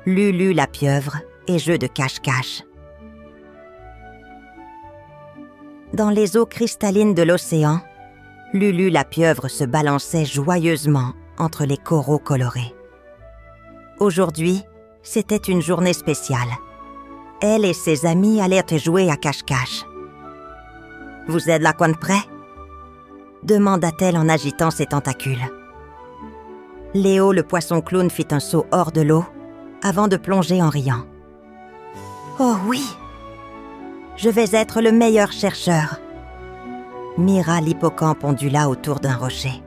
Lulu la pieuvre et jeu de cache-cache. Dans les eaux cristallines de l'océan, Lulu la pieuvre se balançait joyeusement entre les coraux colorés. Aujourd'hui, c'était une journée spéciale. Elle et ses amis allaient jouer à cache-cache. « Vous êtes là quoi de près ?» demanda-t-elle en agitant ses tentacules. Léo, le poisson clown, fit un saut hors de l'eau avant de plonger en riant. « Oh oui! Je vais être le meilleur chercheur !» Mira l'hippocampe ondula autour d'un rocher.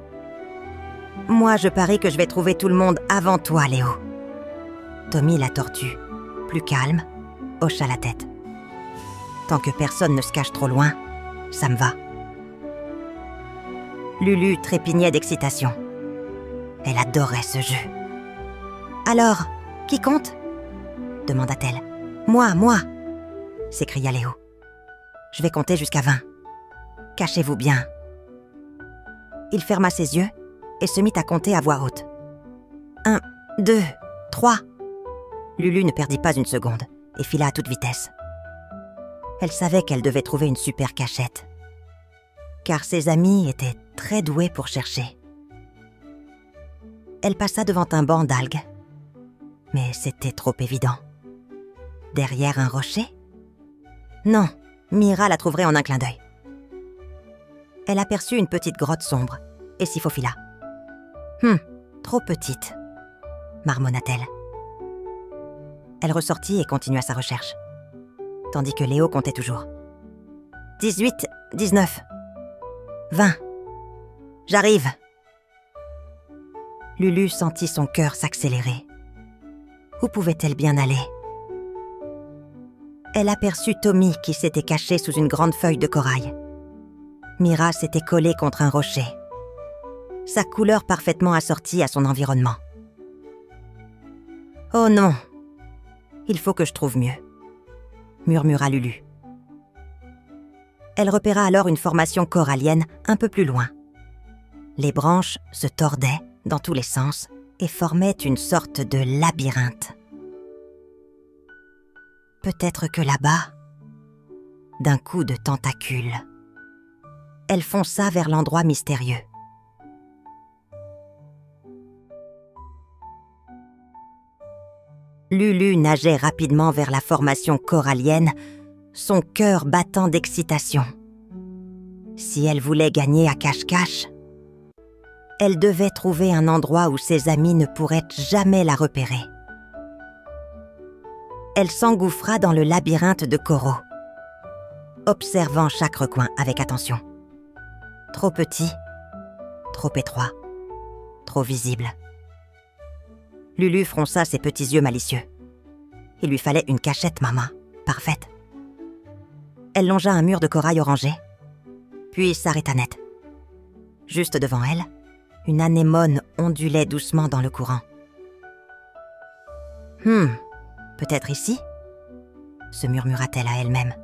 « Moi, je parie que je vais trouver tout le monde avant toi, Léo. » Tommy la tortue, plus calme, hocha la tête. « Tant que personne ne se cache trop loin, ça me va. » Lulu trépignait d'excitation. Elle adorait ce jeu. « Alors, qui compte ?» demanda-t-elle. « Moi !» s'écria Léo. « Je vais compter jusqu'à 20. Cachez-vous bien. » Il ferma ses yeux et se mit à compter à voix haute. 1, 2, 3. Lulu ne perdit pas une seconde et fila à toute vitesse. Elle savait qu'elle devait trouver une super cachette, car ses amis étaient très doués pour chercher. Elle passa devant un banc d'algues, mais c'était trop évident. Derrière un rocher ? Non, Mira la trouverait en un clin d'œil. Elle aperçut une petite grotte sombre et s'y faufila. « Trop petite », marmonna-t-elle. Elle ressortit et continua sa recherche, tandis que Léo comptait toujours. 18, 19, 20. J'arrive. Lulu sentit son cœur s'accélérer. Où pouvait-elle bien aller? Elle aperçut Tommy qui s'était caché sous une grande feuille de corail. Mira s'était collée contre un rocher, sa couleur parfaitement assortie à son environnement. « Oh non, il faut que je trouve mieux », murmura Lulu. Elle repéra alors une formation corallienne un peu plus loin. Les branches se tordaient dans tous les sens et formaient une sorte de labyrinthe. Peut-être que là-bas, d'un coup de tentacule, elle fonça vers l'endroit mystérieux. Lulu nageait rapidement vers la formation corallienne, son cœur battant d'excitation. Si elle voulait gagner à cache-cache, elle devait trouver un endroit où ses amis ne pourraient jamais la repérer. Elle s'engouffra dans le labyrinthe de coraux, observant chaque recoin avec attention. Trop petit, trop étroit, trop visible. Lulu fronça ses petits yeux malicieux. Il lui fallait une cachette, maman, parfaite. Elle longea un mur de corail orangé, puis s'arrêta net. Juste devant elle, une anémone ondulait doucement dans le courant. « Peut-être ici ?» se murmura-t-elle à elle-même.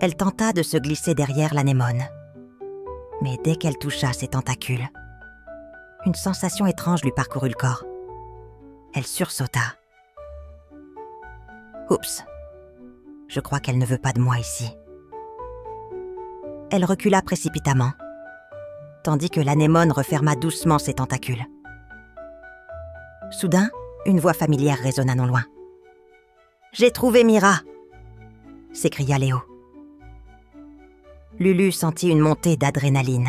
Elle tenta de se glisser derrière l'anémone. Mais dès qu'elle toucha ses tentacules, une sensation étrange lui parcourut le corps. Elle sursauta. « Oups, je crois qu'elle ne veut pas de moi ici. » Elle recula précipitamment, tandis que l'anémone referma doucement ses tentacules. Soudain, une voix familière résonna non loin. « J'ai trouvé Mira !» s'écria Léo. Lulu sentit une montée d'adrénaline.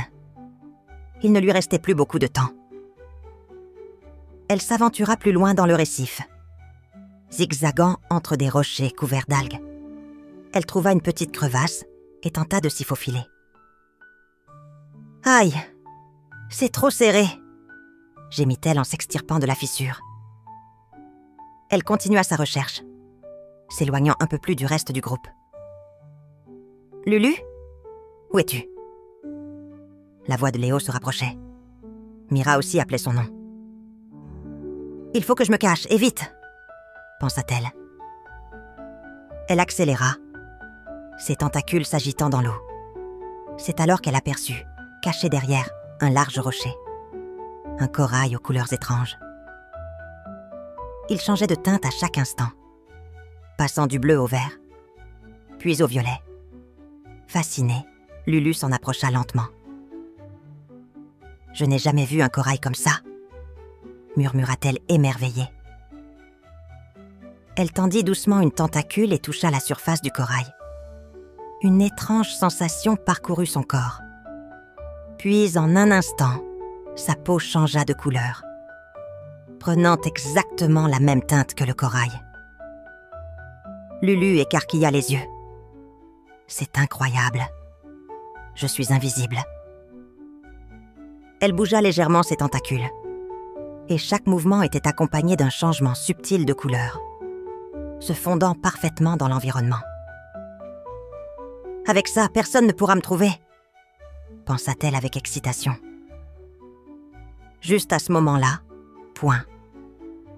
Il ne lui restait plus beaucoup de temps. Elle s'aventura plus loin dans le récif, zigzagant entre des rochers couverts d'algues. Elle trouva une petite crevasse et tenta de s'y faufiler. « Aïe, c'est trop serré !» gémit-elle en s'extirpant de la fissure. Elle continua sa recherche, s'éloignant un peu plus du reste du groupe. « Lulu, où es-tu » La voix de Léo se rapprochait. Mira aussi appelait son nom. « Il faut que je me cache, et vite !» pensa-t-elle. Elle accéléra, ses tentacules s'agitant dans l'eau. C'est alors qu'elle aperçut, caché derrière, un large rocher, un corail aux couleurs étranges. Il changeait de teinte à chaque instant, passant du bleu au vert, puis au violet. Fascinée, Lulu s'en approcha lentement. « Je n'ai jamais vu un corail comme ça », murmura-t-elle émerveillée. Elle tendit doucement une tentacule et toucha la surface du corail. Une étrange sensation parcourut son corps. Puis, en un instant, sa peau changea de couleur, prenant exactement la même teinte que le corail. Lulu écarquilla les yeux. « C'est incroyable. Je suis invisible. » Elle bougea légèrement ses tentacules, et chaque mouvement était accompagné d'un changement subtil de couleur, se fondant parfaitement dans l'environnement. « Avec ça, personne ne pourra me trouver !» pensa-t-elle avec excitation. Juste à ce moment-là, point.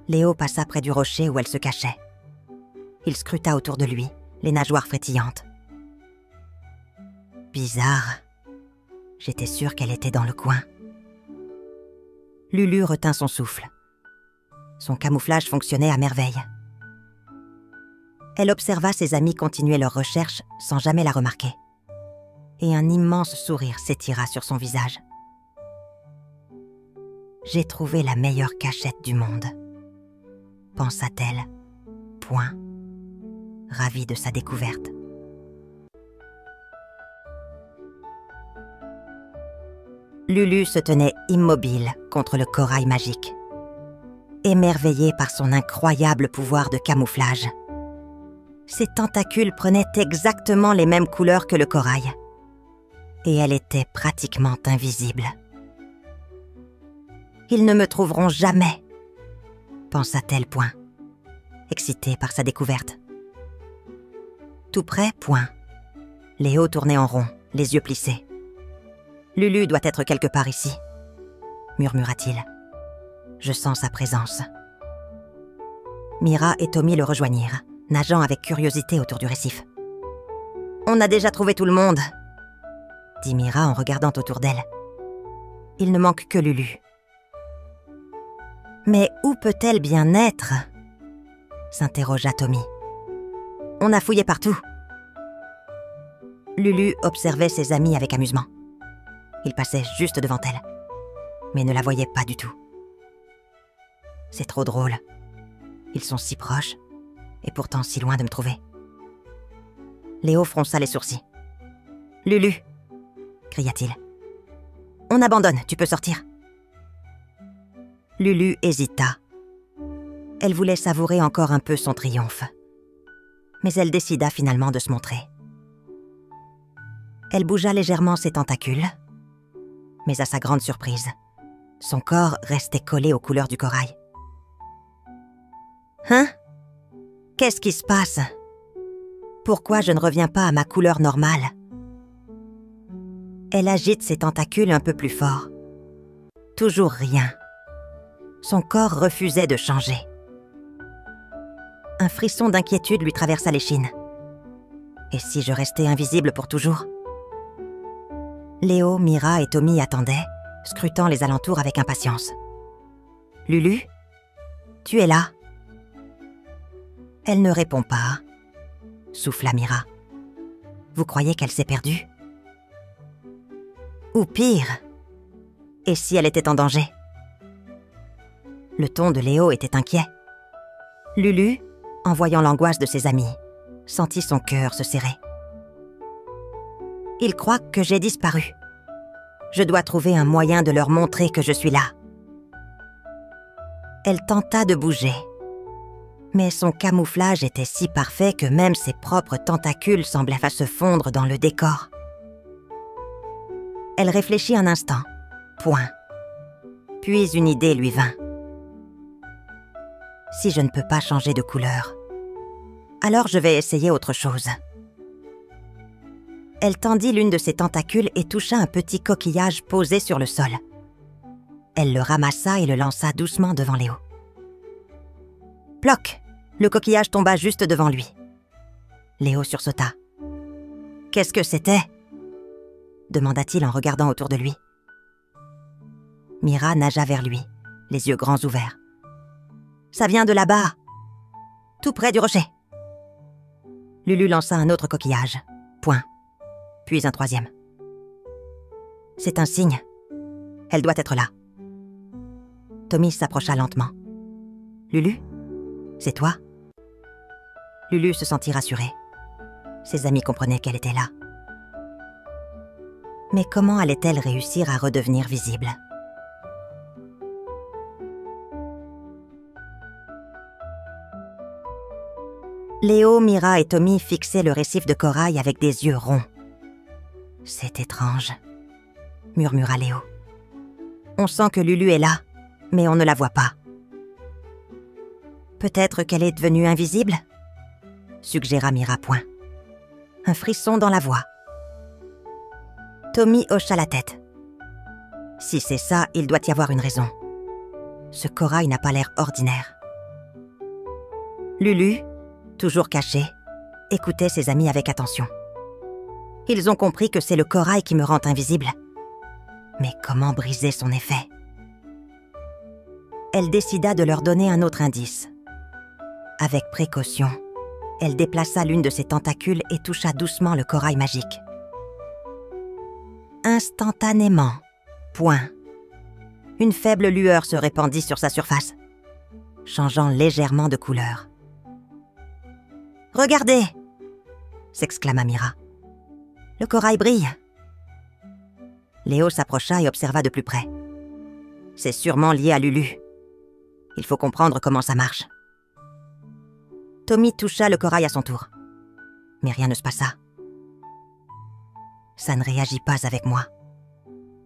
Léo passa près du rocher où elle se cachait. Il scruta autour de lui, les nageoires frétillantes. Bizarre. J'étais sûre qu'elle était dans le coin. Lulu retint son souffle. Son camouflage fonctionnait à merveille. Elle observa ses amis continuer leurs recherches sans jamais la remarquer. Et un immense sourire s'étira sur son visage. « J'ai trouvé la meilleure cachette du monde », pensa-t-elle, point, ravie de sa découverte. Lulu se tenait immobile contre le corail magique, émerveillée par son incroyable pouvoir de camouflage. Ses tentacules prenaient exactement les mêmes couleurs que le corail, et elle était pratiquement invisible. « Ils ne me trouveront jamais », pensa-t-elle, point, excitée par sa découverte. Tout près, point. Léo tournait en rond, les yeux plissés. « Lulu doit être quelque part ici », murmura-t-il. « Je sens sa présence. » Mira et Tommy le rejoignirent, nageant avec curiosité autour du récif. « On a déjà trouvé tout le monde », dit Mira en regardant autour d'elle. « Il ne manque que Lulu. » « Mais où peut-elle bien être ?» s'interrogea Tommy. « On a fouillé partout. » Lulu observait ses amis avec amusement. Ils passaient juste devant elle, mais ne la voyaient pas du tout. « C'est trop drôle. Ils sont si proches, et pourtant si loin de me trouver. » Léo fronça les sourcils. « Lulu !» cria-t-il. « On abandonne, tu peux sortir. » Lulu hésita. Elle voulait savourer encore un peu son triomphe. Mais elle décida finalement de se montrer. Elle bougea légèrement ses tentacules, mais à sa grande surprise, son corps restait collé aux couleurs du corail. « Hein ? Qu'est-ce qui se passe ? Pourquoi je ne reviens pas à ma couleur normale ?» Elle agite ses tentacules un peu plus fort. Toujours rien. Son corps refusait de changer. Un frisson d'inquiétude lui traversa l'échine. Et si je restais invisible pour toujours ? Léo, Mira et Tommy attendaient, scrutant les alentours avec impatience. « Lulu ? Tu es là ?» Elle ne répond pas, souffla Mira. « Vous croyez qu'elle s'est perdue ? Ou pire, et si elle était en danger ? » Le ton de Léo était inquiet. Lulu, en voyant l'angoisse de ses amis, sentit son cœur se serrer. « Ils croient que j'ai disparu. Je dois trouver un moyen de leur montrer que je suis là. » Elle tenta de bouger, mais son camouflage était si parfait que même ses propres tentacules semblaient se fondre dans le décor. Elle réfléchit un instant, point. Puis une idée lui vint. Si je ne peux pas changer de couleur, alors je vais essayer autre chose. Elle tendit l'une de ses tentacules et toucha un petit coquillage posé sur le sol. Elle le ramassa et le lança doucement devant Léo. Ploc! Le coquillage tomba juste devant lui. Léo sursauta. « Qu'est-ce que c'était ?» demanda-t-il en regardant autour de lui. Mira nagea vers lui, les yeux grands ouverts. Ça vient de là-bas, tout près du rocher. Lulu lança un autre coquillage. Point. Puis un troisième. C'est un signe. Elle doit être là. Tommy s'approcha lentement. Lulu, c'est toi? Lulu se sentit rassurée. Ses amis comprenaient qu'elle était là. Mais comment allait-elle réussir à redevenir visible? Léo, Mira et Tommy fixaient le récif de corail avec des yeux ronds. « C'est étrange, » murmura Léo. « On sent que Lulu est là, mais on ne la voit pas. »« Peut-être qu'elle est devenue invisible ?» suggéra Mira. Point. Un frisson dans la voix. Tommy hocha la tête. « Si c'est ça, il doit y avoir une raison. Ce corail n'a pas l'air ordinaire. » Lulu, toujours cachée, écoutait ses amis avec attention. Ils ont compris que c'est le corail qui me rend invisible. Mais comment briser son effet? Elle décida de leur donner un autre indice. Avec précaution, elle déplaça l'une de ses tentacules et toucha doucement le corail magique. Instantanément, point. Une faible lueur se répandit sur sa surface, changeant légèrement de couleur. « Regardez !» s'exclama Mira. « Le corail brille. » Léo s'approcha et observa de plus près. « C'est sûrement lié à Lulu. Il faut comprendre comment ça marche. » Tommy toucha le corail à son tour. Mais rien ne se passa. « Ça ne réagit pas avec moi.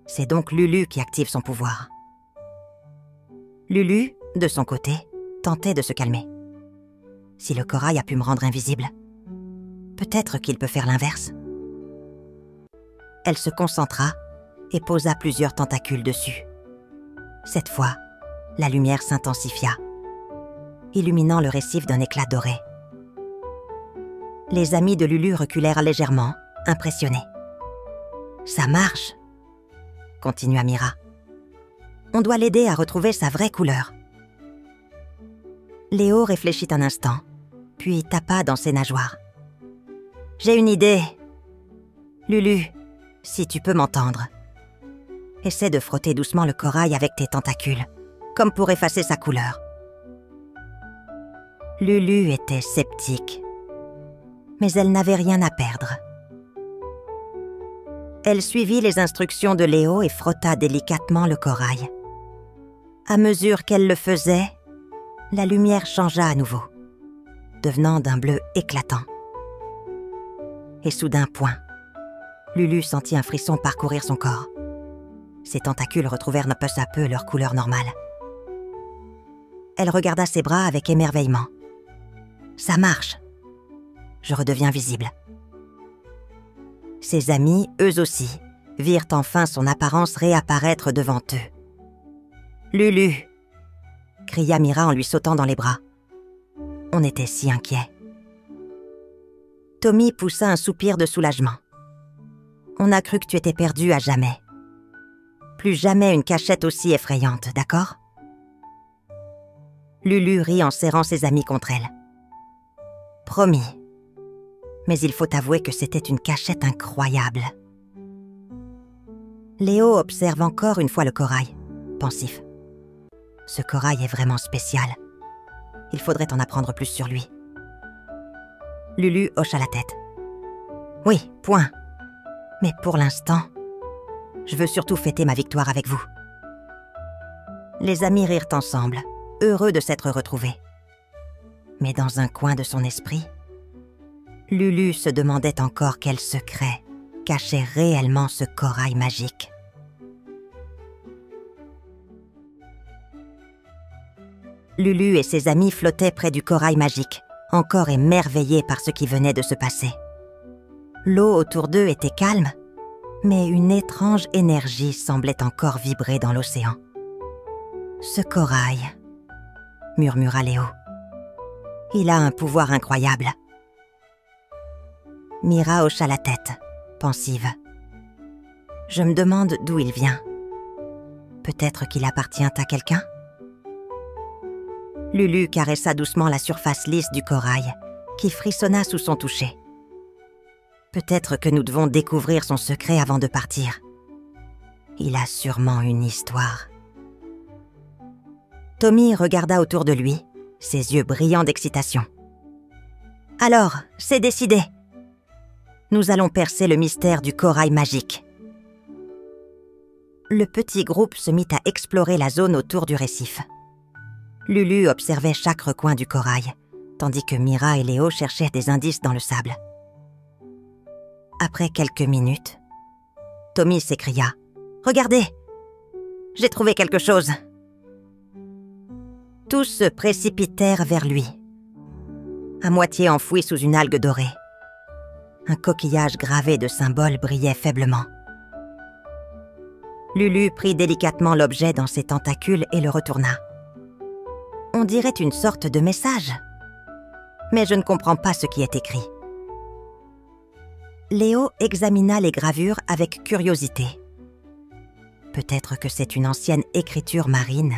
C'est donc Lulu qui active son pouvoir. » Lulu, de son côté, tentait de se calmer. Si le corail a pu me rendre invisible, peut-être qu'il peut faire l'inverse. Elle se concentra et posa plusieurs tentacules dessus. Cette fois, la lumière s'intensifia, illuminant le récif d'un éclat doré. Les amis de Lulu reculèrent légèrement, impressionnés. « Ça marche !» continua Mira. « On doit l'aider à retrouver sa vraie couleur. » Léo réfléchit un instant, puis tapa dans ses nageoires. « J'ai une idée. Lulu, si tu peux m'entendre. Essaie de frotter doucement le corail avec tes tentacules, comme pour effacer sa couleur. » Lulu était sceptique, mais elle n'avait rien à perdre. Elle suivit les instructions de Léo et frotta délicatement le corail. À mesure qu'elle le faisait, la lumière changea à nouveau, devenant d'un bleu éclatant. Et soudain, point. Lulu sentit un frisson parcourir son corps. Ses tentacules retrouvèrent peu à peu leur couleur normale. Elle regarda ses bras avec émerveillement. « Ça marche. Je redeviens visible. » Ses amis, eux aussi, virent enfin son apparence réapparaître devant eux. « Lulu !» cria Mira en lui sautant dans les bras. On était si inquiets. Tommy poussa un soupir de soulagement. « On a cru que tu étais perdue à jamais. Plus jamais une cachette aussi effrayante, d'accord ?» Lulu rit en serrant ses amis contre elle. « Promis. Mais il faut avouer que c'était une cachette incroyable. » Léo observe encore une fois le corail, pensif. Ce corail est vraiment spécial. Il faudrait en apprendre plus sur lui. Lulu hocha la tête. « Oui, point. Mais pour l'instant, je veux surtout fêter ma victoire avec vous. » Les amis rirent ensemble, heureux de s'être retrouvés. Mais dans un coin de son esprit, Lulu se demandait encore quel secret cachait réellement ce corail magique. Lulu et ses amis flottaient près du corail magique, encore émerveillés par ce qui venait de se passer. L'eau autour d'eux était calme, mais une étrange énergie semblait encore vibrer dans l'océan. « Ce corail, » murmura Léo. « Il a un pouvoir incroyable. » Mira hocha la tête, pensive. « Je me demande d'où il vient. Peut-être qu'il appartient à quelqu'un ?» Lulu caressa doucement la surface lisse du corail, qui frissonna sous son toucher. Peut-être que nous devons découvrir son secret avant de partir. Il a sûrement une histoire. Tommy regarda autour de lui, ses yeux brillants d'excitation. « Alors, c'est décidé. Nous allons percer le mystère du corail magique. » Le petit groupe se mit à explorer la zone autour du récif. Lulu observait chaque recoin du corail, tandis que Mira et Léo cherchaient des indices dans le sable. Après quelques minutes, Tommy s'écria « Regardez! J'ai trouvé quelque chose !» Tous se précipitèrent vers lui, à moitié enfoui sous une algue dorée. Un coquillage gravé de symboles brillait faiblement. Lulu prit délicatement l'objet dans ses tentacules et le retourna. On dirait une sorte de message, mais je ne comprends pas ce qui est écrit. Léo examina les gravures avec curiosité. Peut-être que c'est une ancienne écriture marine.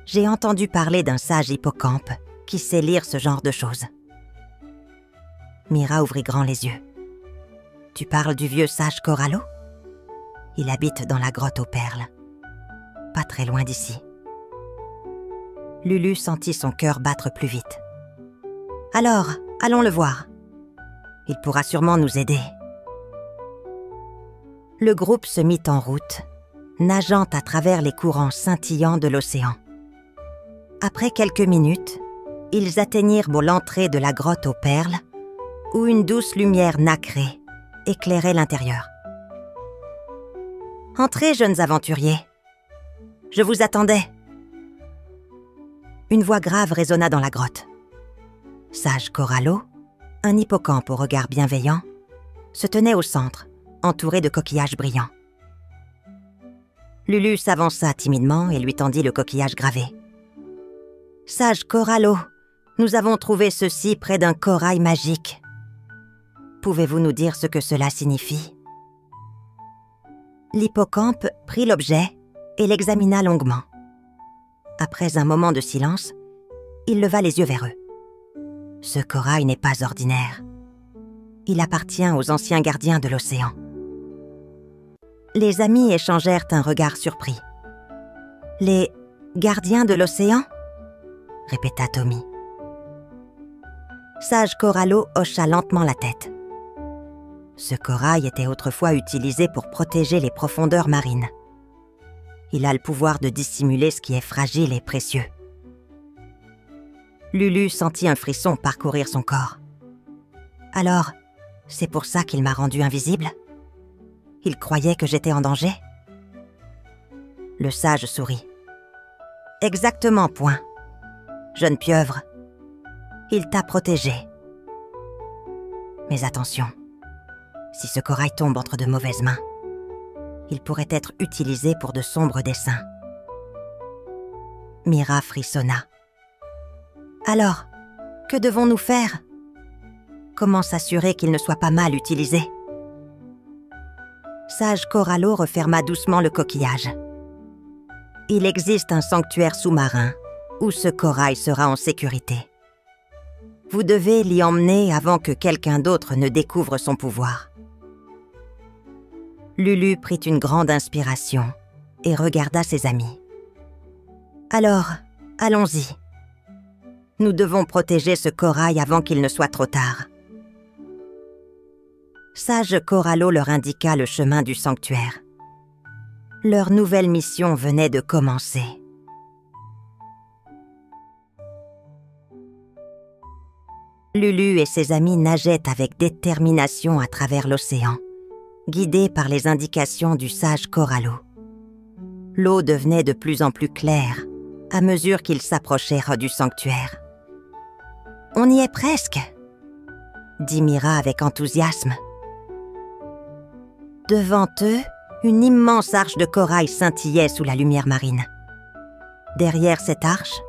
J'ai entendu parler d'un sage hippocampe qui sait lire ce genre de choses. Mira ouvrit grand les yeux. « Tu parles du vieux sage Corallo ? Il habite dans la grotte aux perles, pas très loin d'ici. » Lulu sentit son cœur battre plus vite. « Alors, allons le voir. Il pourra sûrement nous aider. » Le groupe se mit en route, nageant à travers les courants scintillants de l'océan. Après quelques minutes, ils atteignirent l'entrée de la grotte aux perles, où une douce lumière nacrée éclairait l'intérieur. « Entrez, jeunes aventuriers. Je vous attendais. » Une voix grave résonna dans la grotte. Sage Corallo, un hippocampe au regard bienveillant, se tenait au centre, entouré de coquillages brillants. Lulu s'avança timidement et lui tendit le coquillage gravé. « Sage Corallo, nous avons trouvé ceci près d'un corail magique. Pouvez-vous nous dire ce que cela signifie ?» L'hippocampe prit l'objet et l'examina longuement. Après un moment de silence, il leva les yeux vers eux. « Ce corail n'est pas ordinaire. Il appartient aux anciens gardiens de l'océan. » Les amis échangèrent un regard surpris. « Les gardiens de l'océan ?» répéta Tommy. Sage Corallo hocha lentement la tête. Ce corail était autrefois utilisé pour protéger les profondeurs marines. Il a le pouvoir de dissimuler ce qui est fragile et précieux. Lulu sentit un frisson parcourir son corps. « Alors, c'est pour ça qu'il m'a rendue invisible ? Il croyait que j'étais en danger ?» Le sage sourit. « Exactement, point. Jeune pieuvre, il t'a protégée. Mais attention, si ce corail tombe entre de mauvaises mains, il pourrait être utilisé pour de sombres desseins. » Mira frissonna. « Alors, que devons-nous faire ? Comment s'assurer qu'il ne soit pas mal utilisé ?» Sage Corallo referma doucement le coquillage. « Il existe un sanctuaire sous-marin où ce corail sera en sécurité. Vous devez l'y emmener avant que quelqu'un d'autre ne découvre son pouvoir. » Lulu prit une grande inspiration et regarda ses amis. « Alors, allons-y. Nous devons protéger ce corail avant qu'il ne soit trop tard. » Sage Corallo leur indiqua le chemin du sanctuaire. Leur nouvelle mission venait de commencer. Lulu et ses amis nageaient avec détermination à travers l'océan, guidés par les indications du sage Corallo. L'eau devenait de plus en plus claire à mesure qu'ils s'approchèrent du sanctuaire. « On y est presque !» dit Mira avec enthousiasme. Devant eux, une immense arche de corail scintillait sous la lumière marine. Derrière cette arche,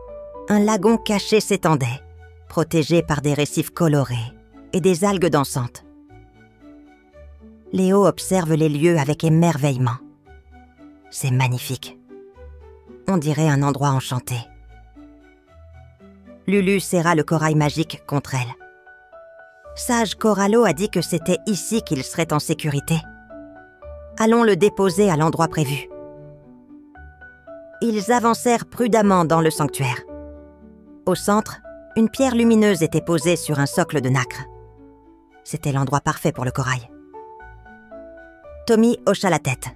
un lagon caché s'étendait, protégé par des récifs colorés et des algues dansantes. Léo observe les lieux avec émerveillement. C'est magnifique. On dirait un endroit enchanté. Lulu serra le corail magique contre elle. Sage Corallo a dit que c'était ici qu'il serait en sécurité. Allons le déposer à l'endroit prévu. Ils avancèrent prudemment dans le sanctuaire. Au centre, une pierre lumineuse était posée sur un socle de nacre. C'était l'endroit parfait pour le corail. Tommy hocha la tête.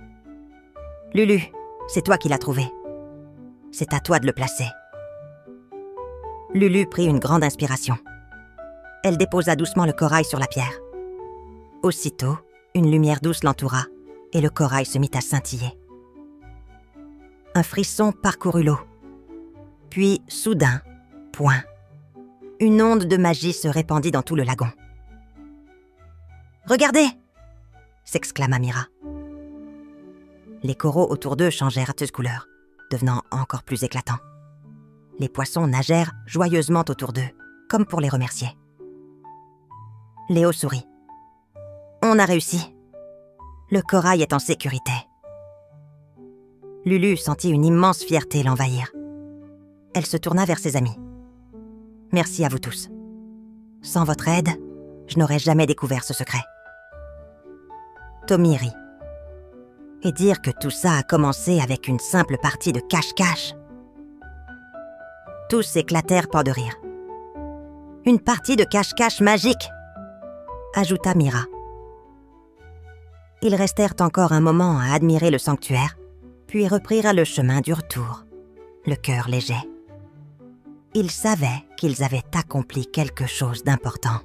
« Lulu, c'est toi qui l'as trouvé. C'est à toi de le placer. » Lulu prit une grande inspiration. Elle déposa doucement le corail sur la pierre. Aussitôt, une lumière douce l'entoura et le corail se mit à scintiller. Un frisson parcourut l'eau. Puis, soudain, point. Une onde de magie se répandit dans tout le lagon. « Regardez !» s'exclama Mira. Les coraux autour d'eux changèrent de couleur, devenant encore plus éclatants. Les poissons nagèrent joyeusement autour d'eux, comme pour les remercier. Léo sourit. « On a réussi. Le corail est en sécurité. » Lulu sentit une immense fierté l'envahir. Elle se tourna vers ses amis. « Merci à vous tous. Sans votre aide, je n'aurais jamais découvert ce secret. » Tommy rit. Et dire que tout ça a commencé avec une simple partie de cache-cache. Tous éclatèrent pas de rire. « Une partie de cache-cache magique !» ajouta Mira. Ils restèrent encore un moment à admirer le sanctuaire, puis reprirent le chemin du retour, le cœur léger. Ils savaient qu'ils avaient accompli quelque chose d'important.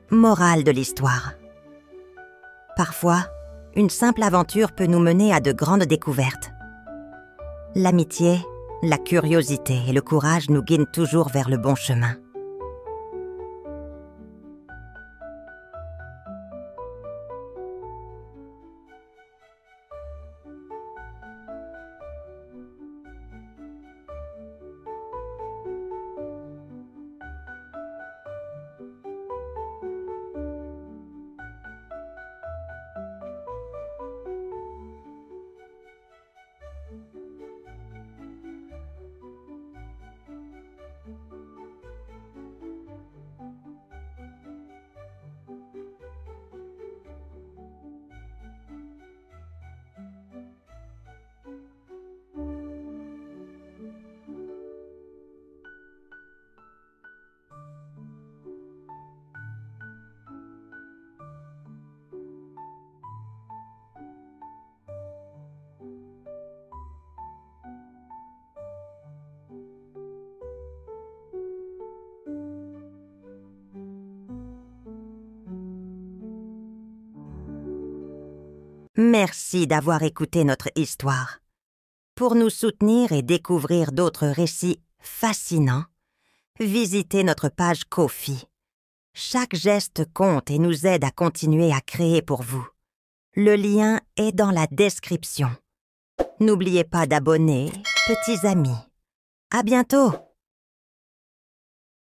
Morale de l'histoire. Parfois, une simple aventure peut nous mener à de grandes découvertes. L'amitié, la curiosité et le courage nous guident toujours vers le bon chemin. Merci d'avoir écouté notre histoire. Pour nous soutenir et découvrir d'autres récits fascinants, visitez notre page Ko-fi. Chaque geste compte et nous aide à continuer à créer pour vous. Le lien est dans la description. N'oubliez pas d'abonner, petits amis. À bientôt!